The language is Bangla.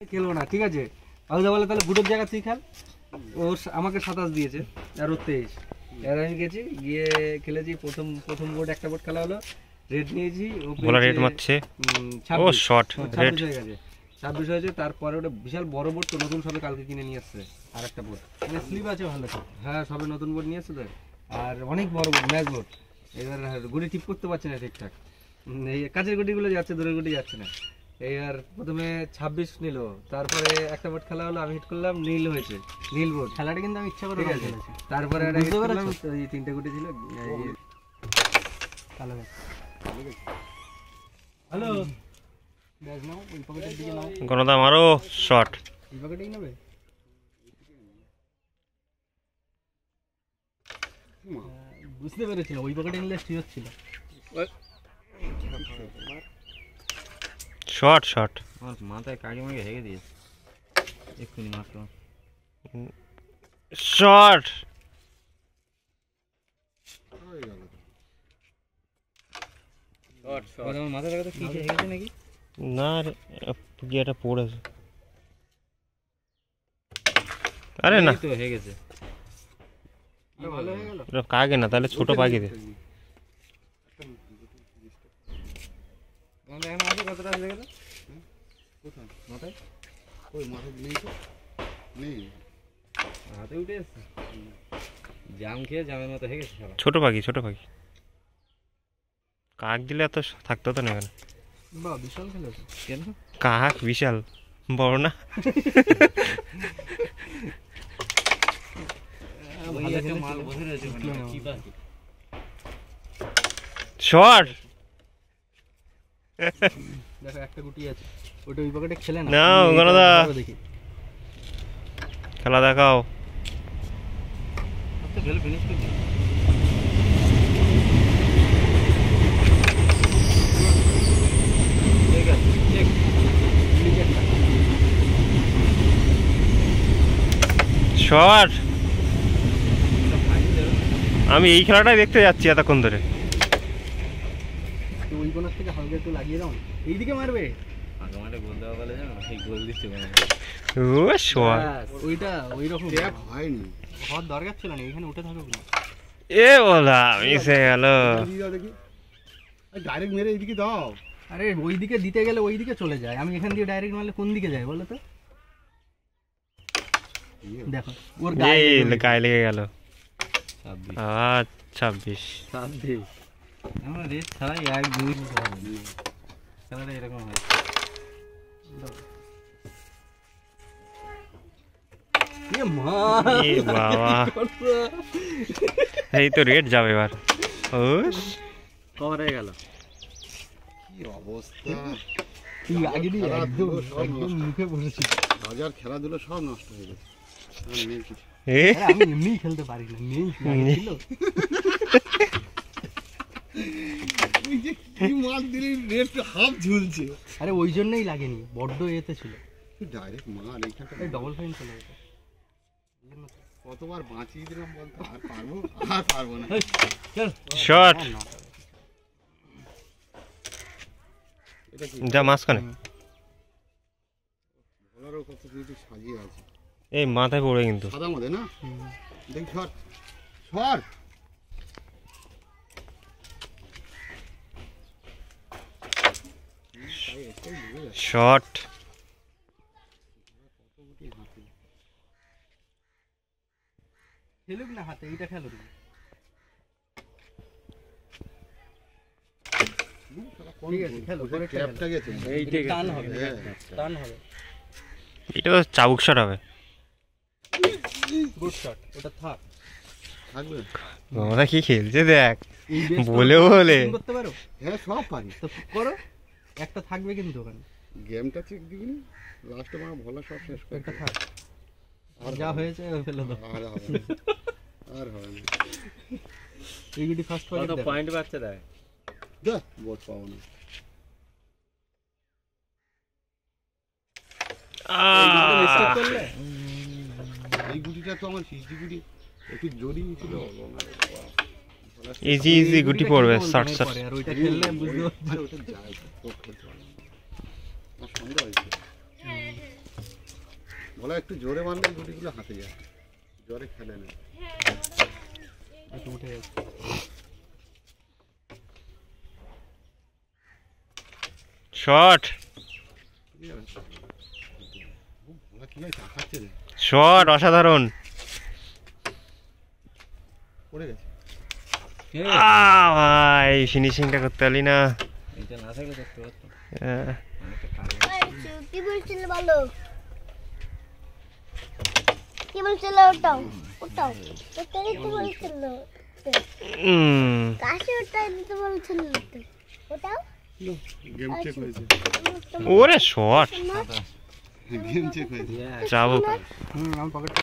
খেলবো না, ঠিক আছে? আলাদা বলে তাহলে বুটের জায়গা তুই খেল। ও আমাকে 27 দিয়েছে আর ওর 23। এবার আমি গেছি, গিয়ে খেলেছি। প্রথম বোর্ড একটা বোর্ড খেলা হলো, রেড নিয়েছি। ও বলা রেড মারছে, ও শট রেড 26 হয়ে গেছে, 26 হয়েছে। তারপরে ওটা বিশাল বড় বোর্ড তো, নতুন সবে কালকে কিনে নিয়ে আসছে আর একটা বোর্ড। মানে স্লিপ আছে ভালো তো? হ্যাঁ, সবে নতুন বোর্ড নিয়ে আসছে তো। আর অনেক বড় বোর্ড, ম্যাচ বোর্ড। এবার গুটি টিপ করতে পারছে না ঠিকঠাক, এই কাঁচের গুটিগুলো যাচ্ছে, দূরের গুটি যাচ্ছে না। এই আর প্রথমে 26 নিল, তারপরে একটা বোর্ড খেলা হলো, আমি হিট করলাম, নীল হয়েছে, নীল বোর্ড। খেলাটা কিন্তু আমি ইচ্ছা করে খেলেছি। তারপরে একটা হিট করলাম, এই 3টে গুটি ছিল। হ্যালো, ব্যাস নাও, ওই পকেটের দিকে নাও। গণদা মারো শট। এই পকেটেই নেবে? বুঝতে পেরেছিল, ওই পকেটে নিলে ঠিক হচ্ছিল। শট শট আমার মাথায় কাকে মাকে হেগে দিয়েছে এক্ষুনি মাত্র। শট আমার মাথা থেকে তো কি হেগেছে নাকি? না রে, গিয়েটা পড়েছে। আরে না, তো হেগেছে। ভালো হয়ে গেল। ওটা কাকে না, তাহলে ছোট পাখি দে। আমাদের এখন আছে কতটা হয়ে গেল? কোথায় মাথায় কই মাথা নেই তো, নেই হাতে উঠে এসছে, জাম খেয়ে জামের মতো হেগেছে সবাই। ছোট পাখি, ছোট পাখি। কাক দিলে এত থাকতো তো না এখানে। বাহ, বিশাল খেলেছে। কেন? কাক বিশাল বড় না? ওই একটা মাল বসে রয়েছে ওখানে, কি পাখি? শট দেখো একটা গুটি আছে, ওটা ওই পকেটে খেলে না। নাও গণদা, দেখি খেলা দেখাও। তো খেলে ফিনিশ করে দিই। ঠিক আছে, ঠিক। শট। আমি এই খেলাটাই দেখতে যাচ্ছি এতক্ষণ ধরে। তো ওই কোনার থেকে হালকা একটু লাগিয়ে দাও, এইদিকে মারবে। আগে মাঠে গোল দেওয়া বলে জানো, এই গোল দিচ্ছে কোনো। ও শট, ওইটা ওই রকম ট্যাপ হয়নি। হওয়ার দরকার ছিল না, এখানে উঠে থাকো না। এ বলা মিস হয়ে গেল। দিয়ে দাও দেখি, ডাইরেক্ট মেরে এইদিকে দাও। আরে ওইদিকে দিতে গেলে ওইদিকে চলে যায়, আমি এখান দিয়ে ডাইরেক্ট মারলে কোন দিকে যায় বলো তো? দেখো ওর গায়ে এই লেগে গায়ে লেগে গেল। 26 26 26 আমরা রেস ছাড়াই 1-2 খেলাটা এরকম হয়। এ মা, এ বাবা, এই তো রেড যাবে এবার। ও কভার হয়ে গেল। কি অবস্থা, তুই আগে দিয়ে একদম সব একদম মুখে বসেছিস। রাজার খেলাধুলো সব নষ্ট হয়ে গেছে। আর নেই কিছু। এ আরে আমি এমনিই খেলতে পারি না, নেই আগে ছিল। তুই যে কি মাল দিলি, রেড হাফ ঝুলছে। আরে ওই জন্যই লাগেনি, বড্ড এতে ছিল। তুই ডাইরেক্ট মার এইখানটা। এই ডবল ফাইন চলে গেছে। কতবার বাঁচিয়ে দিলাম বলতো, আর পারবো? আর পারবো না। চল শট না, এটা কি যা মাঝখানে। বলারও কত কিছু সাজিয়ে আছে। এই মাথায় পড়ে কিন্তু। সাদা মধ্যে না, দেখি সর সর। শট খেলুক না হাতে, এইটা খেলো তুমি। ঠিক আছে খেলো, পরে ট্যাপটা গেছে। এই ঠিক আছে, টান হবে, হ্যাঁ। টান হবে। এটা তো চাবুক শট হবে। গুড শট, ওটা থাক। থাকবে। ওরা কি খেলছে দেখ, এই বেসটা বলে বলে। shooting করতে পারো হ্যাঁ সব পারি। তো করো, একটা থাকবে কিন্তু ওখানে, গেমটা চেক দিবি না, লাস্টে আমার ভালো সব শেষ করে। একটা থাক। আর যা হয়েছে ফেলে দাও। আর হবে না, আর হবে না। এইগুলি ফার্স্ট কত পয়েন্ট পয়েন্ট পাচ্ছে দেখ। যা বোধ পাবো না। করলে এই গুটিটা তো আমার সিসি গুটি একটু জড়ি ছিল। ইজি ইজি গুটি পড়বে, শর্ট শর্ট। আর ওইটা খেললে বুঝতে আর ওটা যায় তো খেলতে পারলাম না। আমার সন্দেহ হয়েছে। বলা একটু জোরে মারলে গুটিগুলো হাতে যায়, জোরে খেলে না। একটু উঠে গেছে। শট বলা কিভাবে তাকাচ্ছে রে, শট অসাধারণ। পড়ে গেছে। ভাই ফিনিশিংটা করতে পারলি না। এইটা না থাকলে দেখতে পারতাম। আহ, কি বলছিল বলো, কি বলছিল? ওটাও ওটাও ওটাই দিতে বলছিল, কাছে ওটাই দিতে বলছিল। ওটাও গেম চেক হয়েছে, ওরে শট গেম চেক হয়েছে। চাবুক। আমার পকেট